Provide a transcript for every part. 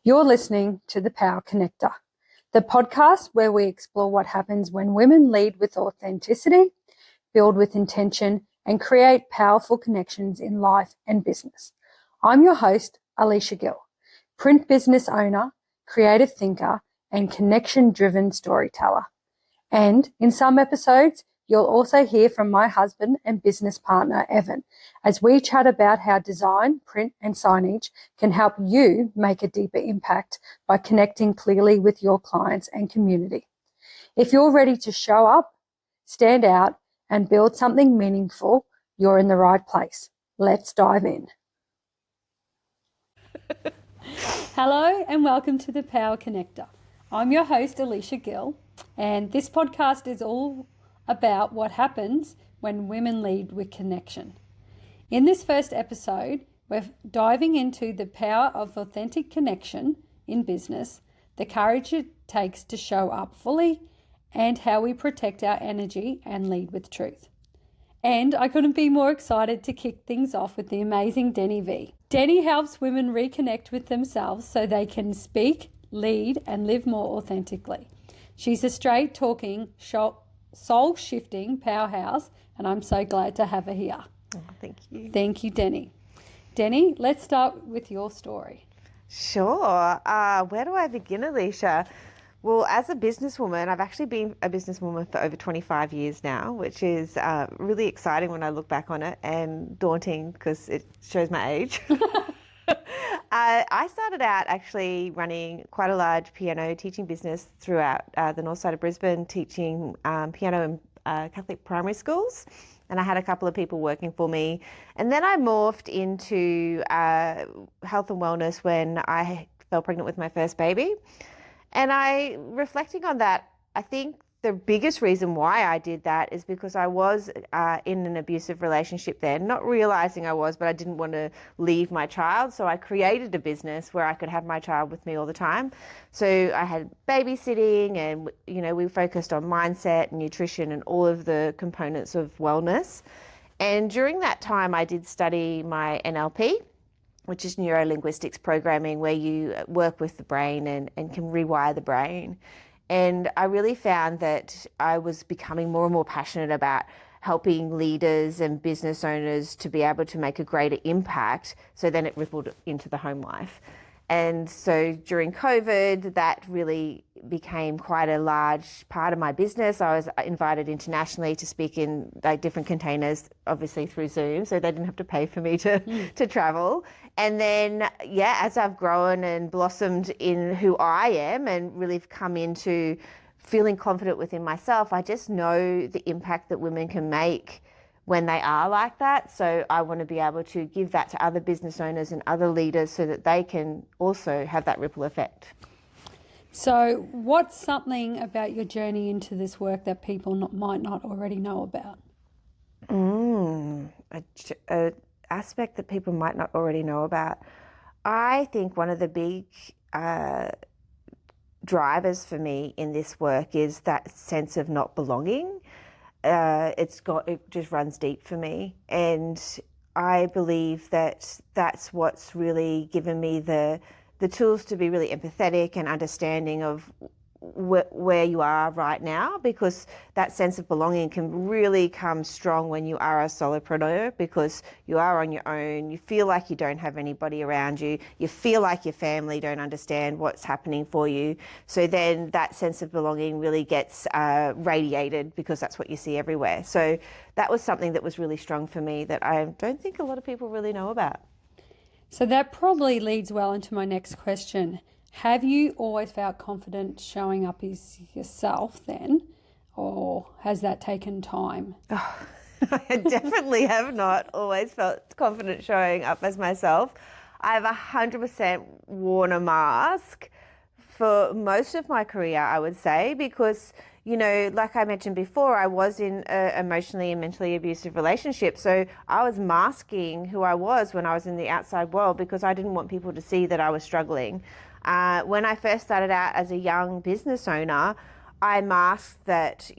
You're listening to The Power Connector, the podcast where we explore what happens when women lead with authenticity, build with intention, and create powerful connections in life and business. I'm your host, Aleisha Gill, print business owner, creative thinker, and connection-driven storyteller. And in some episodes, you'll also hear from my husband and business partner, Evan, as we chat about how design, print, and signage can help you make a deeper impact by connecting clearly with your clients and community. If you're ready to show up, stand out, and build something meaningful, you're in the right place. Let's dive in. Hello and welcome to The Power Connector. I'm your host, Aleisha Gill, and this podcast is all about what happens when women lead with connection. In this first episode, we're diving into the power of authentic connection in business, the courage it takes to show up fully, and how we protect our energy and lead with truth. And I couldn't be more excited to kick things off with the amazing Danni Vee. Danni helps women reconnect with themselves so they can speak, lead, and live more authentically. She's a straight-talking, soul-shifting powerhouse, and I'm so glad to have her here. Oh, thank you. Thank you, Danni. Danni, let's start with your story. Sure. Where do I begin, Aleisha? Well, as a businesswoman, I've actually been a businesswoman for over 25 years now, which is really exciting when I look back on it, and daunting because it shows my age. I started out actually running quite a large piano teaching business throughout the north side of Brisbane, teaching piano in Catholic primary schools. And I had a couple of people working for me. And then I morphed into health and wellness when I fell pregnant with my first baby. And reflecting on that, I think the biggest reason why I did that is because I was in an abusive relationship then, not realizing I was, but I didn't want to leave my child. So I created a business where I could have my child with me all the time. So I had babysitting and, we focused on mindset and nutrition and all of the components of wellness. And during that time, I did study my NLP, which is neuro-linguistics programming, where you work with the brain and can rewire the brain. And I really found that I was becoming more and more passionate about helping leaders and business owners to be able to make a greater impact. So then it rippled into the home life. And so during COVID, that really became quite a large part of my business. I was invited internationally to speak in different containers, obviously through Zoom, so they didn't have to pay for me to travel. And then, as I've grown and blossomed in who I am and really come into feeling confident within myself, I just know the impact that women can make when they are like that. So I want to be able to give that to other business owners and other leaders so that they can also have that ripple effect. So what's something about your journey into this work that people might not already know about? An aspect that people might not already know about. I think one of the big drivers for me in this work is that sense of not belonging. It just runs deep for me, and I believe that that's what's really given me the tools to be really empathetic and understanding of where you are right now, because that sense of belonging can really come strong when you are a solopreneur, because you are on your own, you feel like you don't have anybody around you, you feel like your family don't understand what's happening for you. So then that sense of belonging really gets radiated, because that's what you see everywhere. So that was something that was really strong for me that I don't think a lot of people really know about. So that probably leads well into my next question. Have you always felt confident showing up as yourself then, or has that taken time? Oh, I definitely have not always felt confident showing up as myself. I've 100% worn a mask for most of my career, I would say, because, like I mentioned before, I was in an emotionally and mentally abusive relationship. So I was masking who I was when I was in the outside world because I didn't want people to see that I was struggling. When I first started out as a young business owner, I masked that,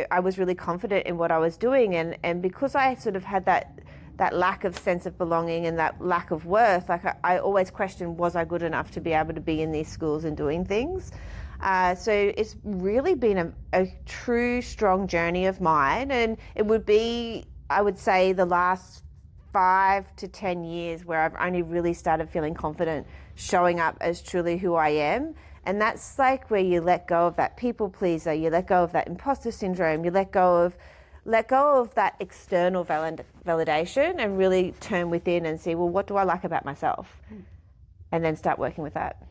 I was really confident in what I was doing. And because I sort of had that that lack of sense of belonging and that lack of worth, like I always questioned, was I good enough to be able to be in these schools and doing things? So it's really been a true strong journey of mine, and it would be, I would say, the last 5 to 10 years where I've only really started feeling confident showing up as truly who I am. And that's like where you let go of that people pleaser, you let go of that imposter syndrome, you let go of that external validation and really turn within and see, well, what do I like about myself? And then start working with that.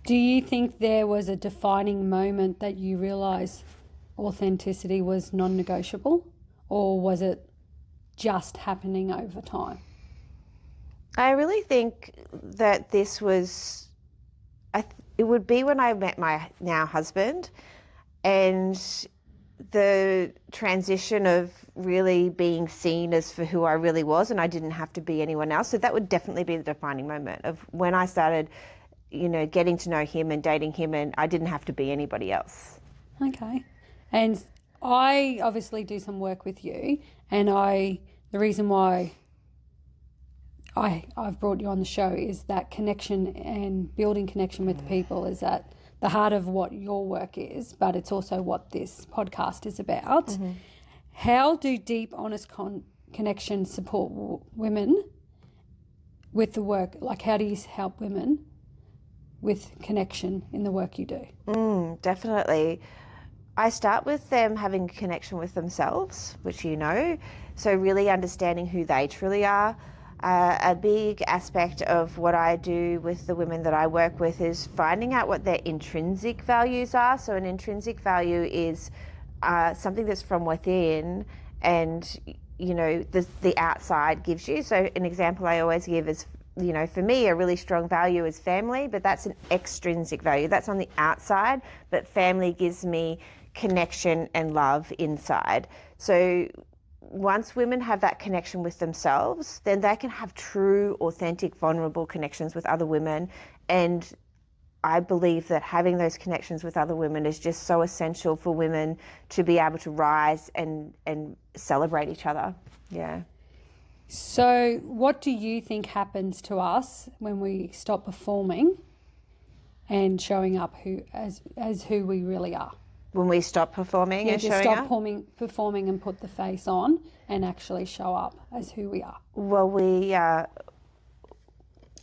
Do you think there was a defining moment that you realised authenticity was non-negotiable, or was it just happening over time? I really think that this was, it would be when I met my now husband, and the transition of really being seen as for who I really was, and I didn't have to be anyone else. So that would definitely be the defining moment of when I started, getting to know him and dating him, and I didn't have to be anybody else. Okay. And I obviously do some work with you, and the reason why I've brought you on the show is that connection and building connection with people is at the heart of what your work is, but it's also what this podcast is about. Mm-hmm. How do deep, honest connections support women with the work? Like, how do you help women with connection in the work you do? Definitely. I start with them having a connection with themselves, which so really understanding who they truly are. A big aspect of what I do with the women that I work with is finding out what their intrinsic values are. So an intrinsic value is something that's from within, and the outside gives you. So an example I always give is, for me, a really strong value is family, but that's an extrinsic value. That's on the outside, but family gives me connection and love inside. So once women have that connection with themselves, then they can have true, authentic, vulnerable connections with other women. And I believe that having those connections with other women is just so essential for women to be able to rise and celebrate each other. Yeah. So what do you think happens to us when we stop performing and showing up as who we really are? When we stop performing and showing up? Yeah, just stop performing and put the face on and actually show up as who we are. Well,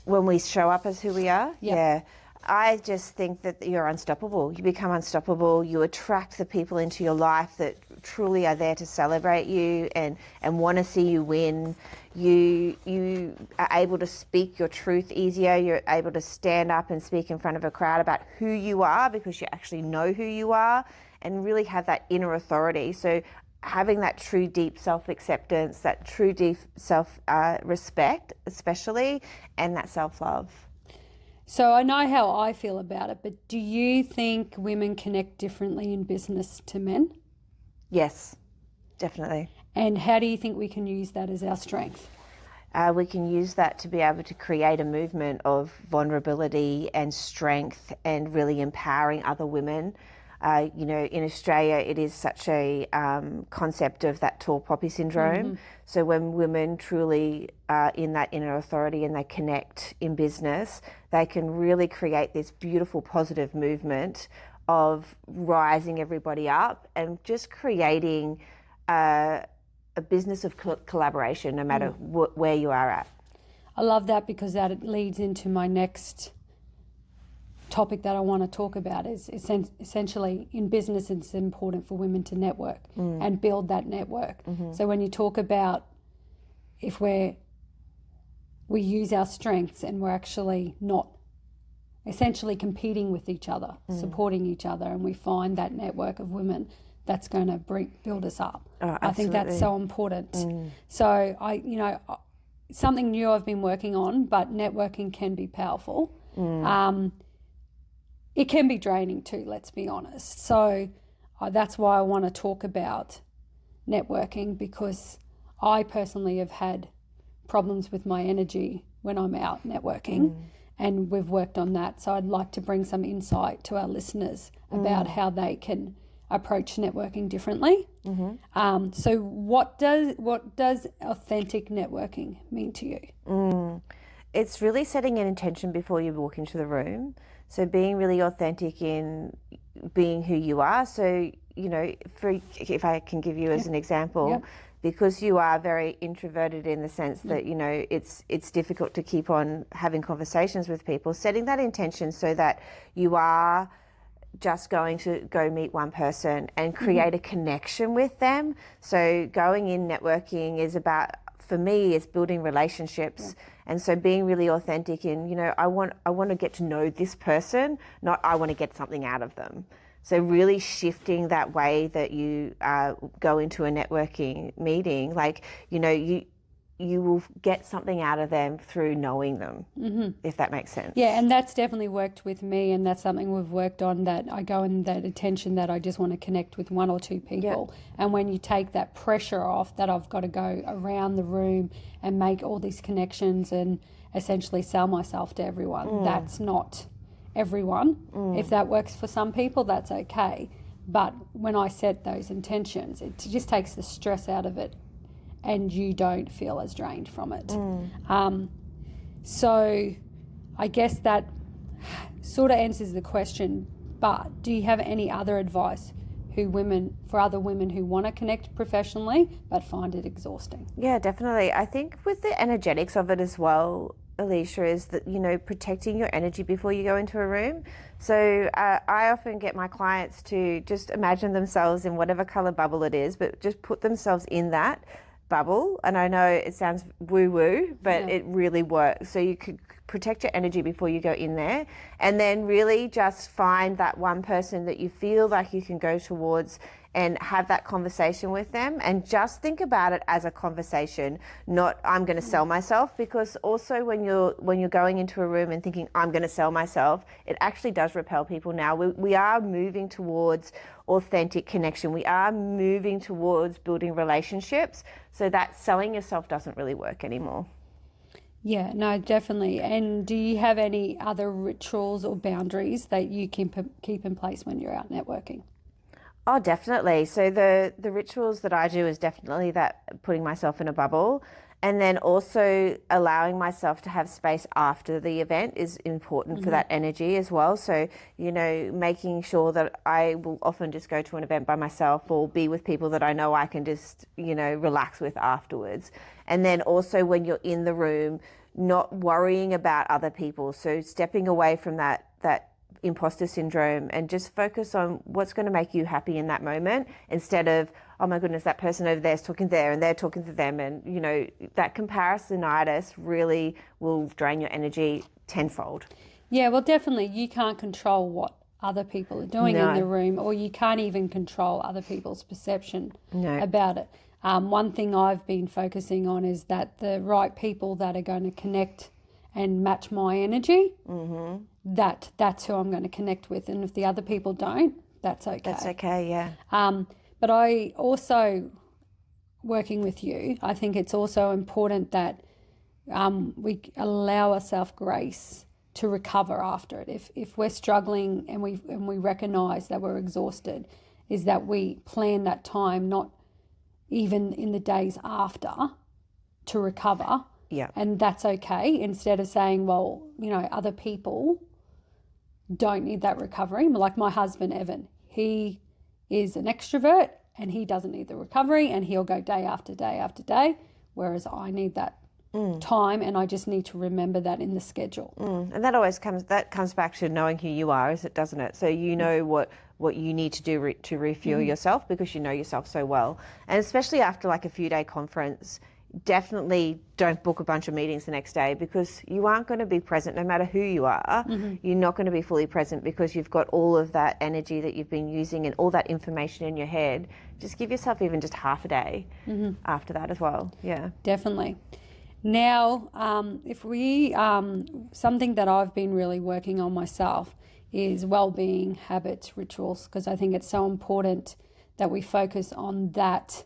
when we show up as who we are, yeah. I just think that you're unstoppable. You become unstoppable. You attract the people into your life that truly are there to celebrate you and want to see you win. You are able to speak your truth easier. You're able to stand up and speak in front of a crowd about who you are because you actually know who you are and really have that inner authority. So having that true deep self-acceptance, that true deep self-respect especially, and that self-love. So I know how I feel about it, but do you think women connect differently in business to men? Yes, definitely. And how do you think we can use that as our strength? We can use that to be able to create a movement of vulnerability and strength and really empowering other women. In Australia, it is such a concept of that tall poppy syndrome. Mm-hmm. So when women truly are in that inner authority and they connect in business, they can really create this beautiful positive movement of rising everybody up and just creating a business of collaboration no matter where you are at. I love that because that leads into my next topic that I want to talk about is essentially in business it's important for women to network and build that network. Mm-hmm. So when you talk about if we use our strengths and we're actually not essentially competing with each other, supporting each other, and we find that network of women, that's going to build us up. Oh, I think that's so important. So something new I've been working on, but networking can be powerful. It can be draining too, let's be honest. So that's why I want to talk about networking, because I personally have had problems with my energy when I'm out networking, and we've worked on that. So I'd like to bring some insight to our listeners about how they can approach networking differently. So what does authentic networking mean to you? It's really setting an intention before you walk into the room. So being really authentic in being who you are. So, you know, if I can give you as an example, because you are very introverted in the sense that, you know, it's difficult to keep on having conversations with people, setting that intention so that you are just going to go meet one person and create a connection with them. So going in networking is about, for me, is building relationships. And so being really authentic in, you know, I want to get to know this person, not I want to get something out of them. So really shifting that way that you go into a networking meeting, like, you know, you will get something out of them through knowing them, if that makes sense. Yeah, and that's definitely worked with me, and that's something we've worked on, that I go in that attention that I just want to connect with one or two people. And when you take that pressure off that I've got to go around the room and make all these connections and essentially sell myself to everyone, that's not everyone. If that works for some people, that's okay. But when I set those intentions, it just takes the stress out of it, and you don't feel as drained from it. So I guess that sort of answers the question, but do you have any other advice for other women who want to connect professionally but find it exhausting? Yeah, definitely. I think with the energetics of it as well, Aleisha, is that, you know, protecting your energy before you go into a room. So I often get my clients to just imagine themselves in whatever color bubble it is, but just put themselves in that bubble. And I know it sounds woo-woo, but it really works. So you could protect your energy before you go in there, and then really just find that one person that you feel like you can go towards and have that conversation with them, and just think about it as a conversation, not I'm going to sell myself. Because also when you're going into a room and thinking I'm going to sell myself, it actually does repel people. Now we are moving towards authentic connection. We are moving towards building relationships, so that selling yourself doesn't really work anymore. Yeah, no, definitely. And do you have any other rituals or boundaries that you can keep in place when you're out networking? Oh, definitely. So the rituals that I do is definitely that, putting myself in a bubble, and then also allowing myself to have space after the event is important for that energy as well. So, you know, making sure that I will often just go to an event by myself or be with people that I know I can just, you know, relax with afterwards. And then also when you're in the room, not worrying about other people. So stepping away from that imposter syndrome and just focus on what's going to make you happy in that moment, instead of, oh my goodness, that person over there is talking there and they're talking to them. And, you know, that comparisonitis really will drain your energy tenfold. Yeah, well, definitely. You can't control what other people are doing in the room, or you can't even control other people's perception about it. One thing I've been focusing on is that the right people that are going to connect and match my energy, that's who I'm going to connect with. And if the other people don't, that's okay. That's okay, yeah. But I also, working with you, I think it's also important that we allow ourselves grace to recover after it. If we're struggling and we recognise that we're exhausted, is that we plan that time, not even in the days after, to recover. Yeah. And that's okay, instead of saying, well, you know, other people don't need that recovery. Like my husband, Evan, he is an extrovert and he doesn't need the recovery, and he'll go day after day after day, whereas I need that time, and I just need to remember that in the schedule. And that always comes back to knowing who you are, doesn't it? So you know what you need to do to refuel yourself, because you know yourself so well. And especially after like a few-day conference, definitely don't book a bunch of meetings the next day, because you aren't going to be present no matter who you are. You're not going to be fully present because you've got all of that energy that you've been using and all that information in your head. Just give yourself even just half a day after that as well. Yeah, definitely. Now, if we something that I've been really working on myself is wellbeing, habits, rituals, because I think it's so important that we focus on that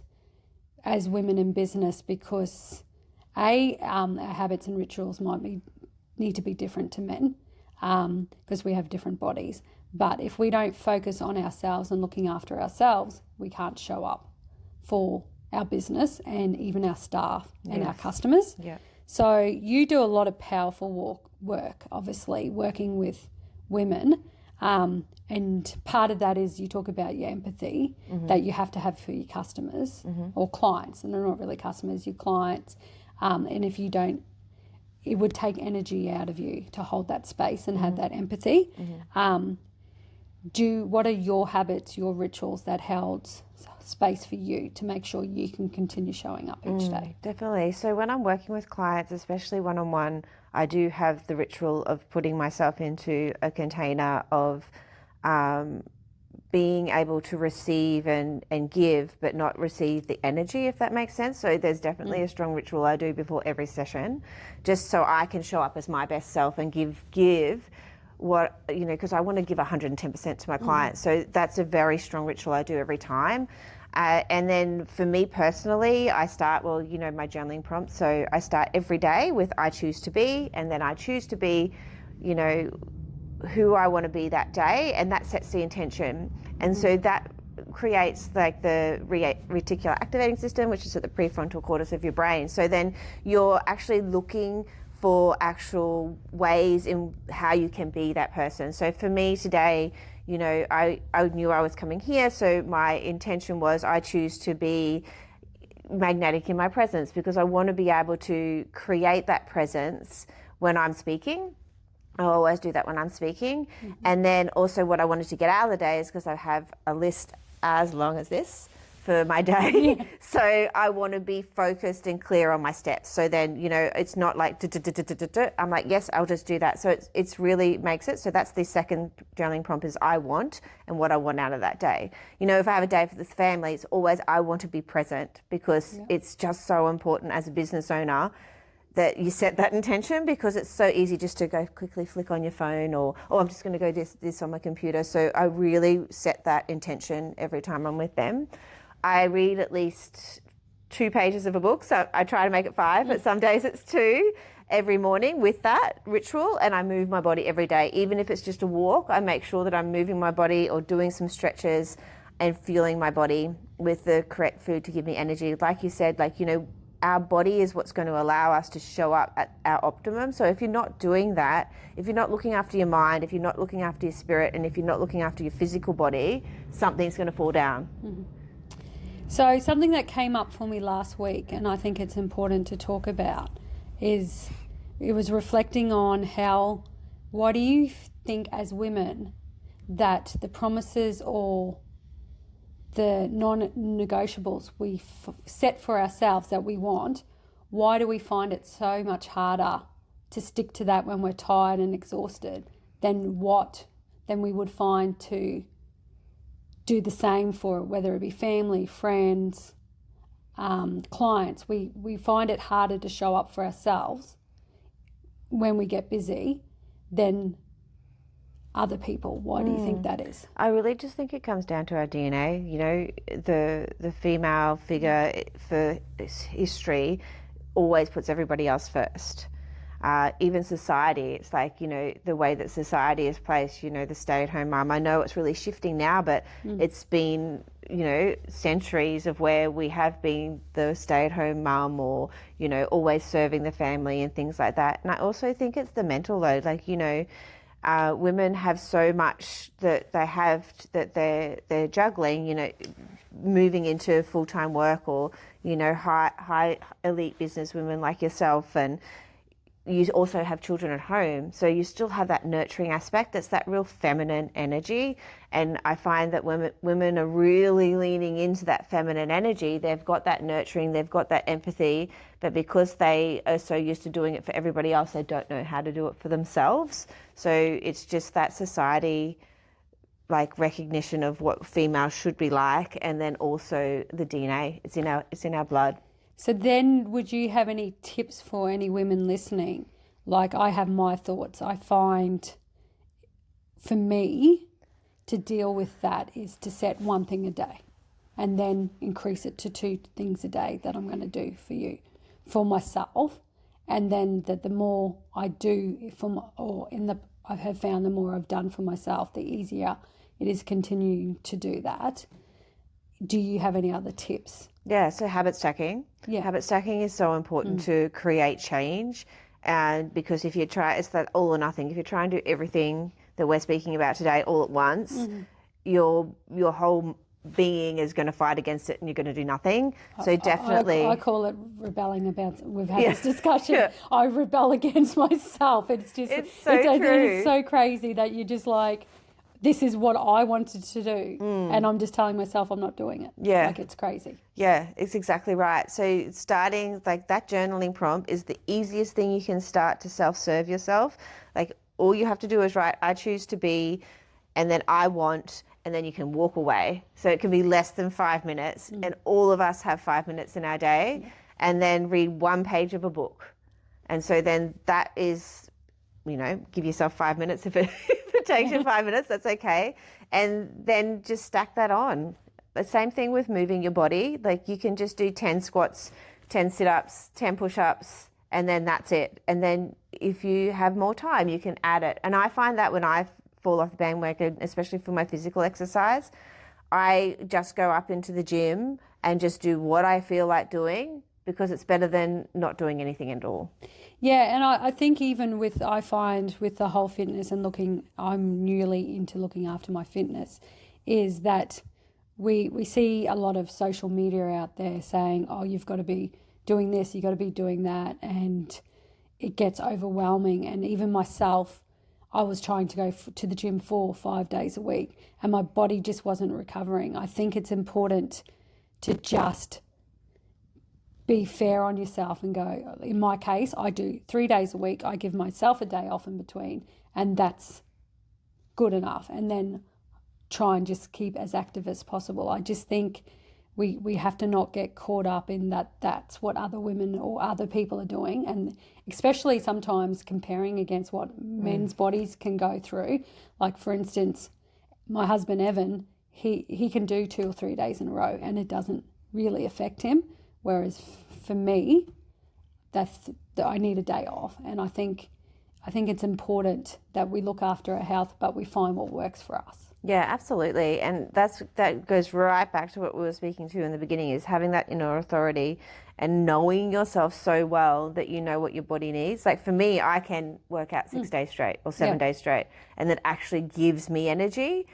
as women in business, because our habits and rituals need to be different to men. because we have different bodies. But if we don't focus on ourselves and looking after ourselves, we can't show up for our business and even our staff and our customers. Yeah. So you do a lot of powerful work, obviously, working with women. And part of that is you talk about your empathy that you have to have for your customers or clients. And they're not really customers, your clients. And if you don't, it would take energy out of you to hold that space and have that empathy. What are your habits, your rituals that held space for you to make sure you can continue showing up each day? Definitely. So when I'm working with clients, especially one-on-one, I do have the ritual of putting myself into a container of being able to receive and give, but not receive the energy, if that makes sense. So there's definitely a strong ritual I do before every session, just so I can show up as my best self and give what, because I want to give 110% to my clients. So that's a very strong ritual I do every time. And then for me personally, I start, my journaling prompt. So I start every day with I choose to be, and then I choose to be, who I want to be that day, and that sets the intention. And so that creates like the reticular activating system, which is at the prefrontal cortex of your brain. So then you're actually looking for actual ways in how you can be that person. So for me today, I knew I was coming here, so my intention was I choose to be magnetic in my presence, because I want to be able to create that presence when I'm speaking. I always do that when I'm speaking. And then also what I wanted to get out of the day is, because I have a list as long as this for my day. So I want to be focused and clear on my steps. So then, it's not like, I'm like, yes, I'll just do that. So it's really makes it. So that's the second journaling prompt is I want and what I want out of that day. If I have a day for this family, it's always I want to be present, because it's just so important as a business owner that you set that intention, because it's so easy just to go quickly flick on your phone or I'm just going to go this on my computer. So I really set that intention every time I'm with them. I read at least 2 pages of a book. So I try to make it 5, but some days it's 2 every morning with that ritual. And I move my body every day. Even if it's just a walk, I make sure that I'm moving my body or doing some stretches and fueling my body with the correct food to give me energy. Like you said, our body is what's going to allow us to show up at our optimum. So if you're not doing that, if you're not looking after your mind, if you're not looking after your spirit, and if you're not looking after your physical body, something's going to fall down. So something that came up for me last week, and I think it's important to talk about, is it was reflecting on what do you think as women that the promises or the non-negotiables we set for ourselves that we want, why do we find it so much harder to stick to that when we're tired and exhausted than we would find to do the same for, whether it be family, friends, clients. We find it harder to show up for ourselves when we get busy than other people. Why do you think that is? I really just think it comes down to our DNA. The female figure for history always puts everybody else first. Even society, it's like, the way that society is placed, the stay-at-home mum. I know it's really shifting now, but it's been, centuries of where we have been the stay-at-home mum or, always serving the family and things like that. And I also think it's the mental load. Women have so much that they're juggling, moving into full-time work or, high elite business women like yourself, and you also have children at home. So you still have that nurturing aspect. That's that real feminine energy. And I find that women are really leaning into that feminine energy. They've got that nurturing, they've got that empathy, but because they are so used to doing it for everybody else, they don't know how to do it for themselves. So it's just that society recognition of what females should be like, and then also the DNA. It's in our blood. So then would you have any tips for any women listening? I have my thoughts. I find for me to deal with that is to set one thing a day and then increase it to 2 things a day that I'm going to do for myself. And then the more I do I have found the more I've done for myself, the easier it is continuing to do that. Do you have any other tips? Yeah, so habit stacking. Yeah. Habit stacking is so important to create change. And because if you try, it's that all or nothing. If you try and do everything that we're speaking about today all at once, your whole being is going to fight against it and you're going to do nothing. So definitely... I call it rebelling about, we've had this discussion. I rebel against myself. It's just, it's so true. It's so crazy that you're just like, this is what I wanted to do. And I'm just telling myself I'm not doing it. Yeah. Like, it's crazy. Yeah, it's exactly right. So starting, like, that journaling prompt is the easiest thing you can start to self-serve yourself. Like, all you have to do is write, I choose to be, and then I want, and then you can walk away. So it can be less than 5 minutes. And all of us have 5 minutes in our day. And then read one page of a book. And so then that is, you know, give yourself 5 minutes if it takes you 5 minutes, that's okay. And then just stack that on. The same thing with moving your body. Like, you can just do 10 squats, 10 sit-ups, 10 push-ups, and then that's it. And then if you have more time, you can add it. And I find that when I fall off the bandwagon, especially for my physical exercise, I just go up into the gym and just do what I feel like doing, because it's better than not doing anything at all. Yeah, and I think even I find with the whole fitness and I'm newly into looking after my fitness, is that we see a lot of social media out there saying, oh, you've got to be doing this, you've got to be doing that, and it gets overwhelming. And even myself, I was trying to go to the gym 4 or 5 days a week, and my body just wasn't recovering. I think it's important to just be fair on yourself and go, in my case, I do 3 days a week. I give myself a day off in between, and that's good enough. And then try and just keep as active as possible. I just think we have to not get caught up in that's what other women or other people are doing, and especially sometimes comparing against what men's bodies can go through. Like, for instance, my husband Evan, he can do 2 or 3 days in a row and it doesn't really affect him, whereas for me, that I need a day off. And I think it's important that we look after our health, but we find what works for us. Yeah, absolutely. And that goes right back to what we were speaking to in the beginning, is having that inner authority and knowing yourself so well that you know what your body needs. Like, for me, I can work out 6 days straight or 7 days straight, and that actually gives me energy.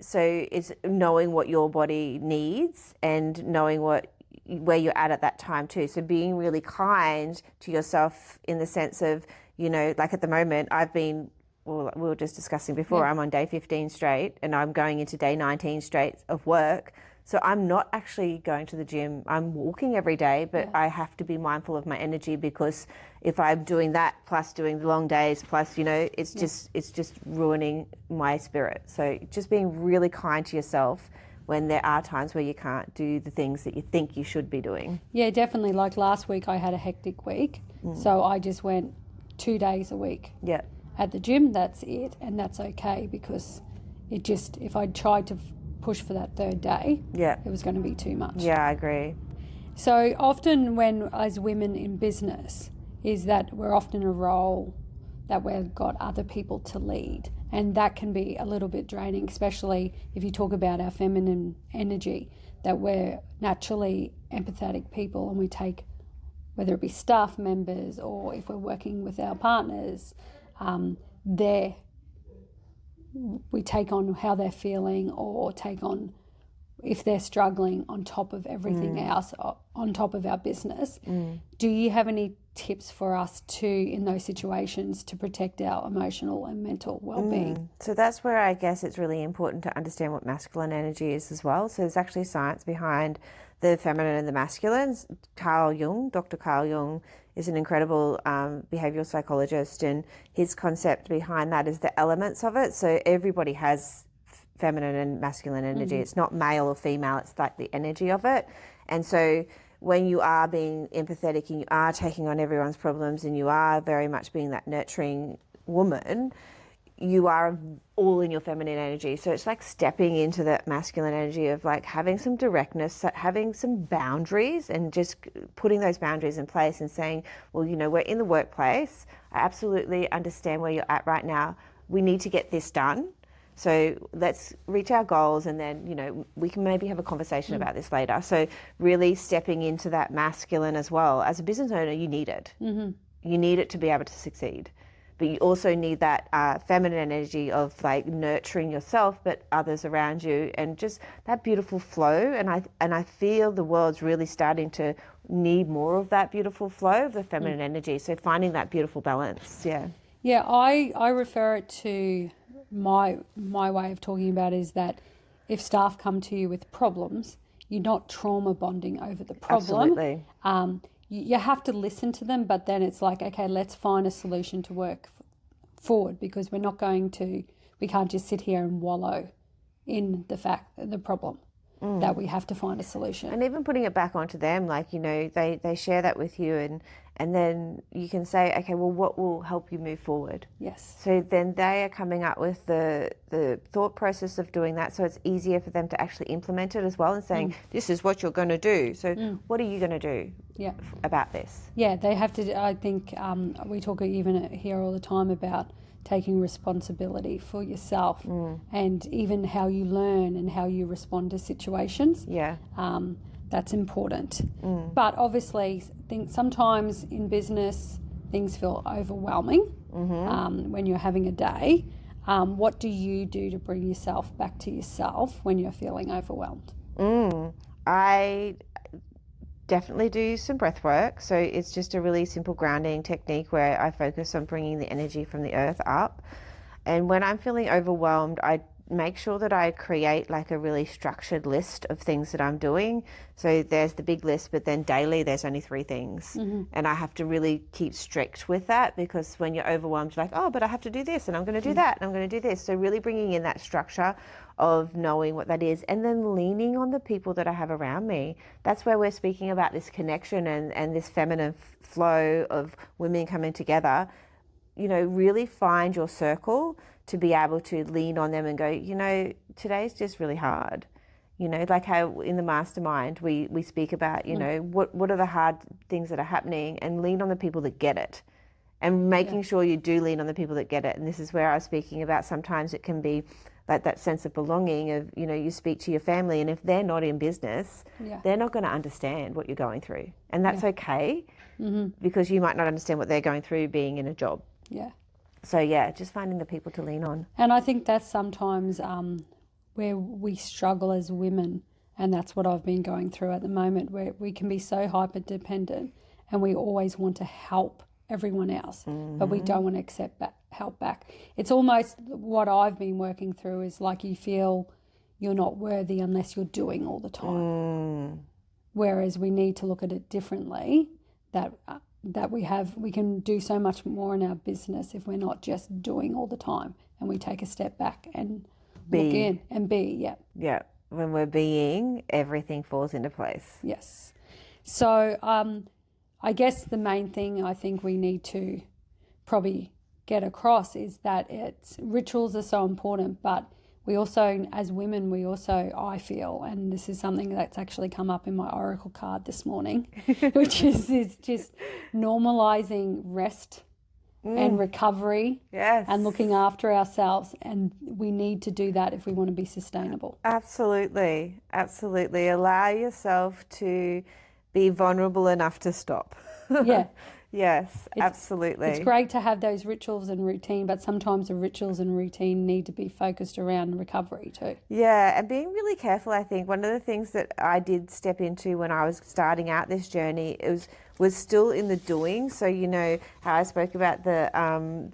So it's knowing what your body needs and knowing where you're at that time too. So being really kind to yourself in the sense of, you know, like at the moment we were just discussing before, I'm on day 15 straight and I'm going into day 19 straight of work. So I'm not actually going to the gym. I'm walking every day, but I have to be mindful of my energy, because if I'm doing that plus doing the long days plus, you know, it's just ruining my spirit. So just being really kind to yourself when there are times where you can't do the things that you think you should be doing. Yeah, definitely. Like last week I had a hectic week, so I just went 2 days a week. At the gym, that's it, and that's okay, because if I tried to push for that third day, it was going to be too much. Yeah, I agree. So often when, as women in business, is that we're often in a role that we've got other people to lead, and that can be a little bit draining, especially if you talk about our feminine energy, that we're naturally empathetic people, and we take, whether it be staff members or if we're working with our partners, we take on how they're feeling, or take on if they're struggling on top of everything else, on top of our business. Do you have any tips for us in those situations to protect our emotional and mental well-being? So that's where I guess it's really important to understand what masculine energy is as well. So there's actually science behind the feminine and the masculine. Dr. Carl Jung is an incredible behavioral psychologist, and his concept behind that is the elements of it. So everybody has feminine and masculine energy. It's not male or female, it's like the energy of it. And so when you are being empathetic and you are taking on everyone's problems and you are very much being that nurturing woman, you are all in your feminine energy. So it's like stepping into that masculine energy of like having some directness, having some boundaries, and just putting those boundaries in place and saying, well, you know, we're in the workplace. I absolutely understand where you're at right now. We need to get this done. So let's reach our goals, and then, you know, we can maybe have a conversation about this later. So really stepping into that masculine as well. As a business owner, you need it. You need it to be able to succeed. But you also need that feminine energy of like nurturing yourself, but others around you, and just that beautiful flow. And I feel the world's really starting to need more of that beautiful flow of the feminine energy. So finding that beautiful balance. Yeah. Yeah, I refer it to my way of talking about is that if staff come to you with problems, you're not trauma bonding over the problem. Absolutely. You have to listen to them, but then it's like, okay, let's find a solution to work forward, because we can't just sit here and wallow in the problem. That we have to find a solution. And even putting it back onto them, like, you know, they share that with you, and then you can say, okay, well, what will help you move forward? Yes. So then they are coming up with the thought process of doing that, so it's easier for them to actually implement it as well, and saying, this is what you're going to do. So what are you going to do about this? Yeah, they have to, I think we talk even here all the time about taking responsibility for yourself and even how you learn and how you respond to situations. Yeah. That's important. But obviously, I think sometimes in business things feel overwhelming when you're having a day. What do you do to bring yourself back to yourself when you're feeling overwhelmed? I definitely do some breath work. So it's just a really simple grounding technique where I focus on bringing the energy from the earth up. And when I'm feeling overwhelmed, I make sure that I create like a really structured list of things that I'm doing. So there's the big list, but then daily there's only 3 things. And I have to really keep strict with that, because when you're overwhelmed, you're like, oh, but I have to do this, and I'm going to do that, and I'm going to do this. So really bringing in that structure of knowing what that is, and then leaning on the people that I have around me. That's where we're speaking about this connection and this feminine flow of women coming together. You know, really find your circle to be able to lean on them and go, you know, today's just really hard. You know, like how in the mastermind we speak about, you know, what are the hard things that are happening, and lean on the people that get it, and making sure you do lean on the people that get it. And this is where I was speaking about sometimes it can be like that sense of belonging of, you know, you speak to your family, and if they're not in business, they're not going to understand what you're going through. And that's okay, because you might not understand what they're going through being in a job. Yeah. So, yeah, just finding the people to lean on. And I think that's sometimes where we struggle as women, and that's what I've been going through at the moment, where we can be so hyper dependent and we always want to help everyone else, but we don't want to accept help back. It's almost what I've been working through is like you feel you're not worthy unless you're doing all the time. Whereas we need to look at it differently, that we can do so much more in our business if we're not just doing all the time, and we take a step back and look in and be. Yeah. When we're being, everything falls into place. Yes. So I guess the main thing I think we need to probably get across is that rituals are so important, but we also, as women, I feel, and this is something that's actually come up in my oracle card this morning, which is just normalizing rest and recovery and looking after ourselves. And we need to do that if we want to be sustainable. Absolutely. Absolutely. Allow yourself to be vulnerable enough to stop. Yeah. Yes, absolutely. It's great to have those rituals and routine, but sometimes the rituals and routine need to be focused around recovery too. Yeah, and being really careful, I think. One of the things that I did step into when I was starting out this journey was still in the doing. So, you know, how I spoke about the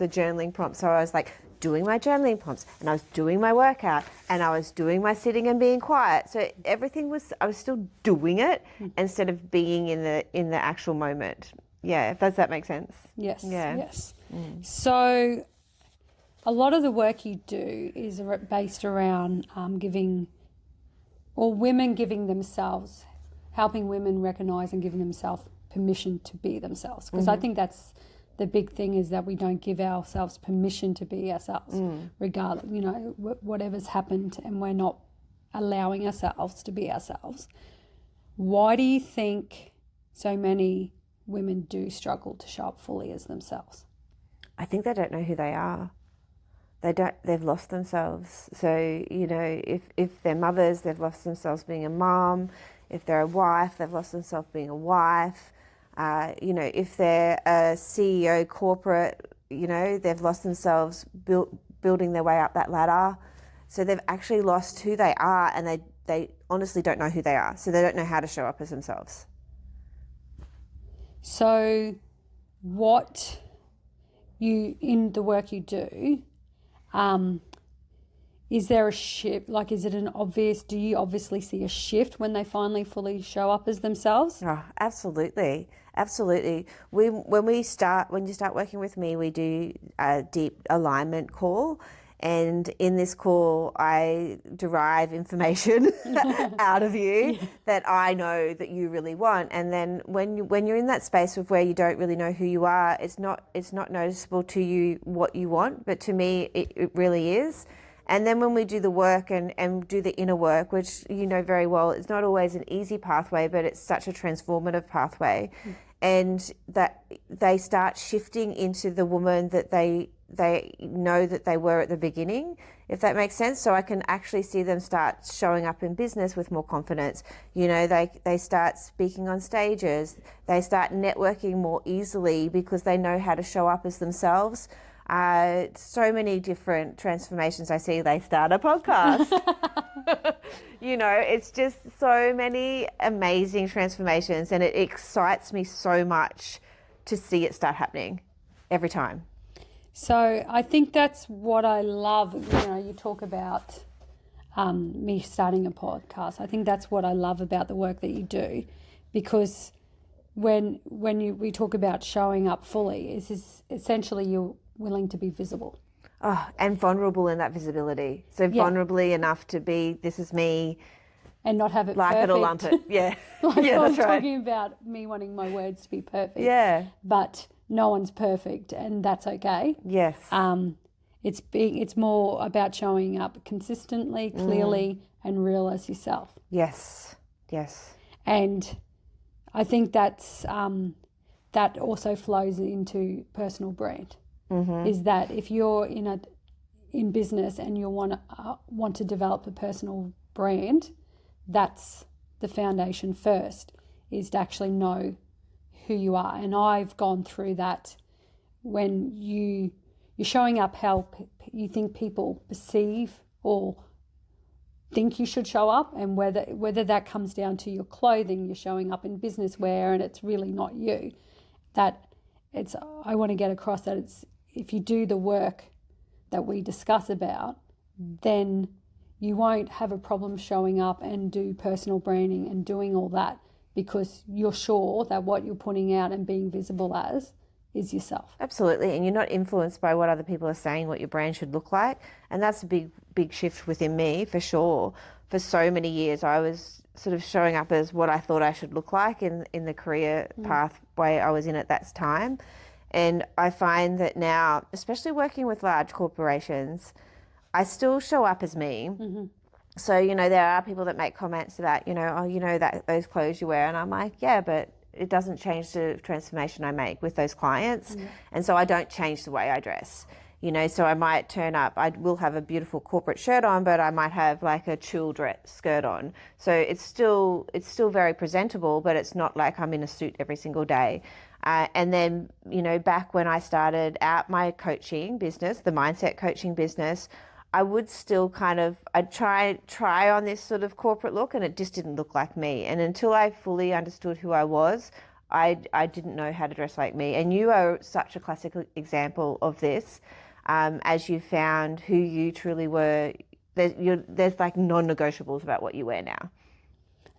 journaling prompts. So I was like doing my journaling prompts, and I was doing my workout, and I was doing my sitting and being quiet. So everything I was still doing it instead of being in the actual moment. Yeah, does that make sense? Yes. Yeah. Yes. So a lot of the work you do is based around women giving themselves, helping women recognise and giving themselves permission to be themselves. Because I think that's the big thing is that we don't give ourselves permission to be ourselves, regardless, you know, whatever's happened, and we're not allowing ourselves to be ourselves. Why do you think so many women do struggle to show up fully as themselves? I think they don't know who they are. They've lost themselves. So, you know, if they're mothers, they've lost themselves being a mom. If they're a wife, they've lost themselves being a wife. You know, if they're a CEO corporate, you know, they've lost themselves building their way up that ladder. So they've actually lost who they are, and they honestly don't know who they are. So they don't know how to show up as themselves. So what in the work you do, is there a shift? Like, is it do you obviously see a shift when they finally fully show up as themselves? Oh, absolutely. Absolutely. When you start working with me, we do a deep alignment call. And in this call, I derive information out of you that I know that you really want. And then when you're in that space of where you don't really know who you are, it's not noticeable to you what you want, but to me, it really is. And then when we do the work and do the inner work, which you know very well, it's not always an easy pathway, but it's such a transformative pathway. And that they start shifting into the woman that they know that they were at the beginning, if that makes sense. So I can actually see them start showing up in business with more confidence. You know, they start speaking on stages. They start networking more easily because they know how to show up as themselves. So many different transformations I see. They start a podcast. You know, it's just so many amazing transformations, and it excites me so much to see it start happening every time. So I think that's what I love. You know, you talk about me starting a podcast. I think that's what I love about the work that you do, because when we talk about showing up fully, is essentially you're willing to be visible. Oh, and vulnerable in that visibility. So vulnerably enough to be, this is me. And not have it like perfect. it or lump it. Yeah. Like yeah, I that's was right. talking about me wanting my words to be perfect. Yeah. But no one's perfect, and that's okay. Yes. It's more about showing up consistently, clearly, and real as yourself. Yes. Yes. And I think that's that also flows into personal brand. Mm-hmm. Is that if you're in business and you want to develop a personal brand, that's the foundation first, is to actually know who you are. And I've gone through that when you're showing up how you think people perceive or think you should show up, and whether that comes down to your clothing, you're showing up in business wear and it's really not you. I want to get across that it's, if you do the work that we discuss about, then you won't have a problem showing up and do personal branding and doing all that, because you're sure that what you're putting out and being visible as is yourself. Absolutely. And you're not influenced by what other people are saying what your brand should look like. And that's a big shift within me, for sure. For so many years, I was sort of showing up as what I thought I should look like in the career pathway I was in at that time. And I find that now, especially working with large corporations, I still show up as me. Mm-hmm. So, you know, there are people that make comments about, that those clothes you wear. And I'm like, yeah, but it doesn't change the transformation I make with those clients. Mm-hmm. And so I don't change the way I dress. You know, so I might turn up, I will have a beautiful corporate shirt on, but I might have like a chill dress skirt on. So it's still very presentable, but it's not like I'm in a suit every single day. And then, you know, back when I started out my coaching business, the mindset coaching business, I would still I'd try on this sort of corporate look, and it just didn't look like me. And until I fully understood who I was, I didn't know how to dress like me. And you are such a classic example of this. As you found who you truly were, there's like non-negotiables about what you wear now.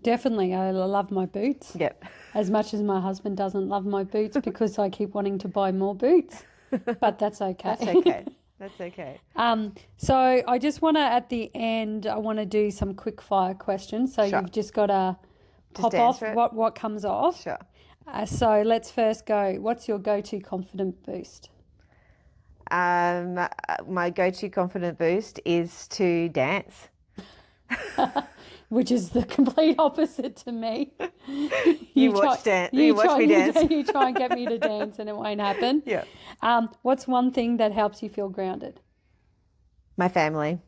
Definitely. I love my boots. Yep. As much as my husband doesn't love my boots because I keep wanting to buy more boots. But that's okay. That's okay. That's okay. So I just want to, at the end, I want to do some quick fire questions. So Sure. You've just got to pop off what comes off. Sure. So let's first go. What's your go-to confident boost? My go-to confident boost is to dance. Which is the complete opposite to me. You watch me dance. You try and get me to dance and it won't happen. Yeah. What's one thing that helps you feel grounded? My family.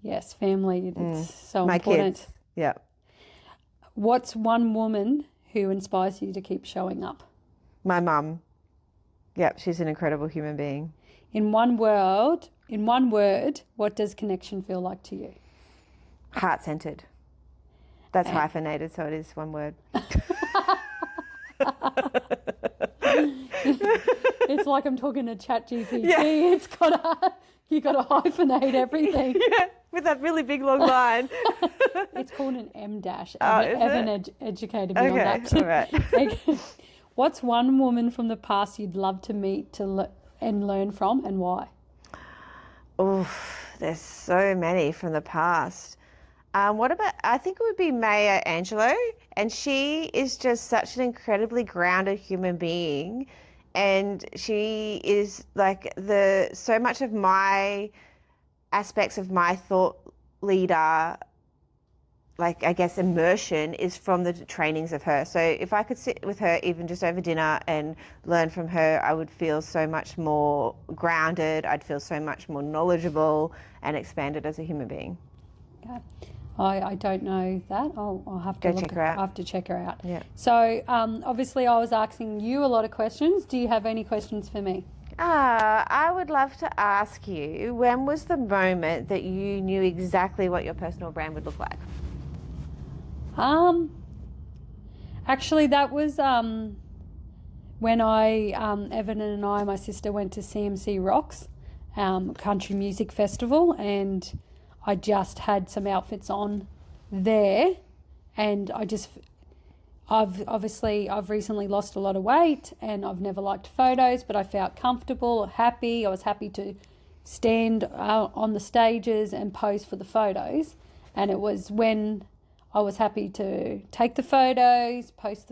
Yes, family. It's so My important. kids. Yeah. What's one woman who inspires you to keep showing up? My mum. Yep, she's an incredible human being. In one word, what does connection feel like to you? Heart-centered. That's hyphenated, so it is one word. It's like I'm talking to ChatGPT. Yeah. You got to hyphenate everything. Yeah, with that really big long line. It's called an M dash. Evan educated me on that. All right. Okay. What's one woman from the past you'd love to meet and learn from, and why? Oh, there's so many from the past. I think it would be Maya Angelou, and she is just such an incredibly grounded human being, and she is like so much of my aspects of my thought leader, like I guess immersion, is from the trainings of her. So if I could sit with her even just over dinner and learn from her, I would feel so much more grounded. I'd feel so much more knowledgeable and expanded as a human being. Okay. I don't know that. I'll have to check her out. I have to check her out. Yeah. So obviously I was asking you a lot of questions. Do you have any questions for me? I would love to ask you, when was the moment that you knew exactly what your personal brand would look like? Actually, that was when Evan and I, my sister, went to CMC Rocks, country music festival, and I just had some outfits on there, and I've recently lost a lot of weight, and I've never liked photos, but I felt comfortable, happy. I was happy to stand on the stages and pose for the photos, and it was when I was happy to take the photos, post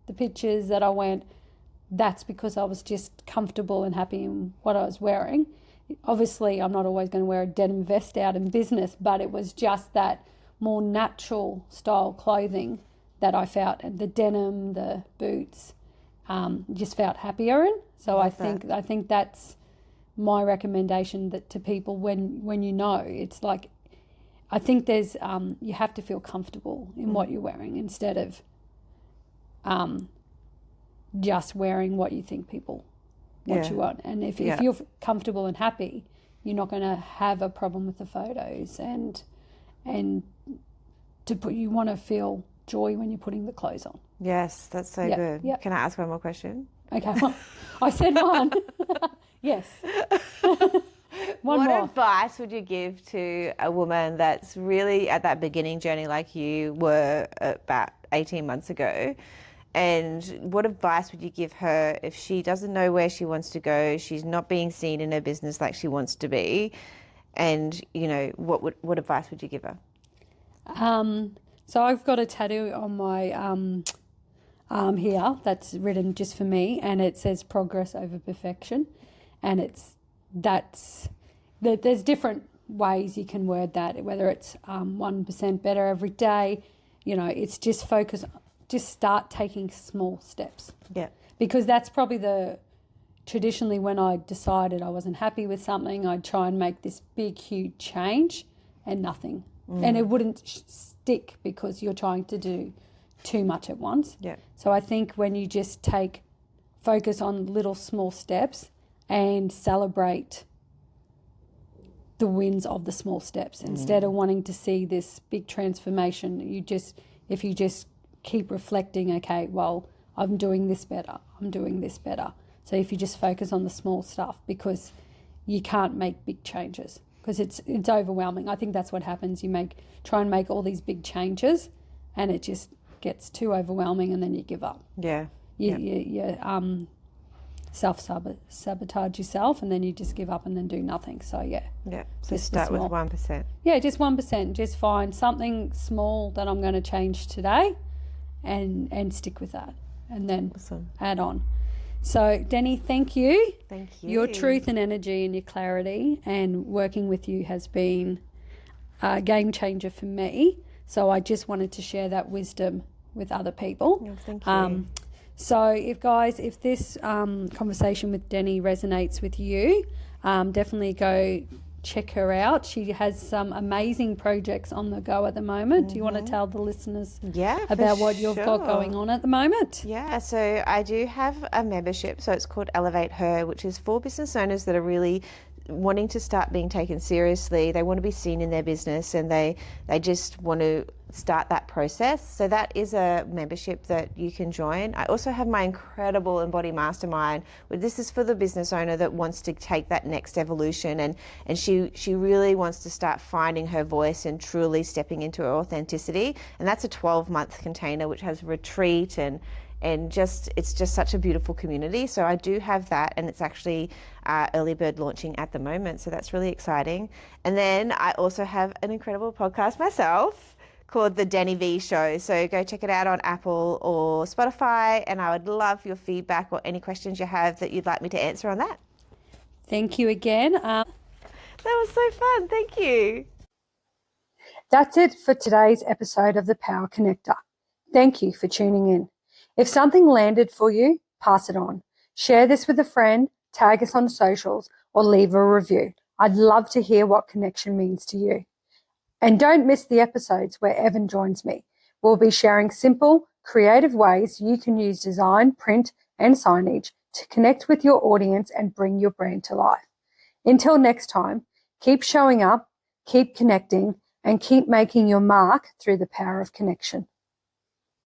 the pictures, that I went, that's because I was just comfortable and happy in what I was wearing. Obviously, I'm not always going to wear a denim vest out in business, but it was just that more natural style clothing that I felt, and the denim, the boots, just felt happier in. So I think that's my recommendation to people when you know. It's like, I think there's you have to feel comfortable in what you're wearing instead of just wearing what you think people what you want. And if you're comfortable and happy, you're not going to have a problem with the photos, and you want to feel joy when you're putting the clothes on. Yes, that's so good. Yep. Can I ask one more question? Okay, well, I said one. Yes. What advice would you give to a woman that's really at that beginning journey like you were about 18 months ago? And what advice would you give her if she doesn't know where she wants to go, she's not being seen in her business like she wants to be, and, you know, what advice would you give her? So I've got a tattoo on my arm here that's written just for me, and it says progress over perfection, and there's different ways you can word that, whether it's 1% better every day, you know, it's just just start taking small steps. Yeah. Because that's probably traditionally when I decided I wasn't happy with something, I'd try and make this big, huge change and nothing. And it wouldn't stick because you're trying to do too much at once. Yeah. So I think when you just focus on little small steps and celebrate the wins of the small steps instead of wanting to see this big transformation, if you just keep reflecting, okay, well, I'm doing this better. So if you just focus on the small stuff, because you can't make big changes because it's overwhelming. I think that's what happens. You try and make all these big changes and it just gets too overwhelming and then you give up. Yeah. You self-sabotage yourself and then you just give up and then do nothing. So, yeah. Yeah. So start with 1%. Yeah, just 1%. Just find something small that I'm going to change today and stick with that. and then Awesome. add on. So, Danni, thank you. Thank you. Your truth and energy and your clarity, and working with you has been a game changer for me. So I just wanted to share that wisdom with other people. Oh, thank you. So if this conversation with Danni resonates with you, definitely go check her out. She has some amazing projects on the go at the moment. Do you want to tell the listeners about what you've got going on at the moment? Yeah, so I do have a membership. So it's called Elevate Her, which is for business owners that are really wanting to start being taken seriously. They want to be seen in their business, and they just want to start that process. So that is a membership that you can join. I also have my incredible Embody Mastermind, where this is for the business owner that wants to take that next evolution, and she really wants to start finding her voice and truly stepping into her authenticity. And that's a 12-month container which has retreat and it's just such a beautiful community. So I do have that, and it's actually early bird launching at the moment. So that's really exciting. And then I also have an incredible podcast myself called the Danni Vee Show. So go check it out on Apple or Spotify, and I would love your feedback or any questions you have that you'd like me to answer on that. Thank you again. That was so fun. Thank you. That's it for today's episode of The Power Connector. Thank you for tuning in. If something landed for you, pass it on. Share this with a friend, tag us on socials, or leave a review. I'd love to hear what connection means to you. And don't miss the episodes where Evan joins me. We'll be sharing simple, creative ways you can use design, print, and signage to connect with your audience and bring your brand to life. Until next time, keep showing up, keep connecting, and keep making your mark through the power of connection.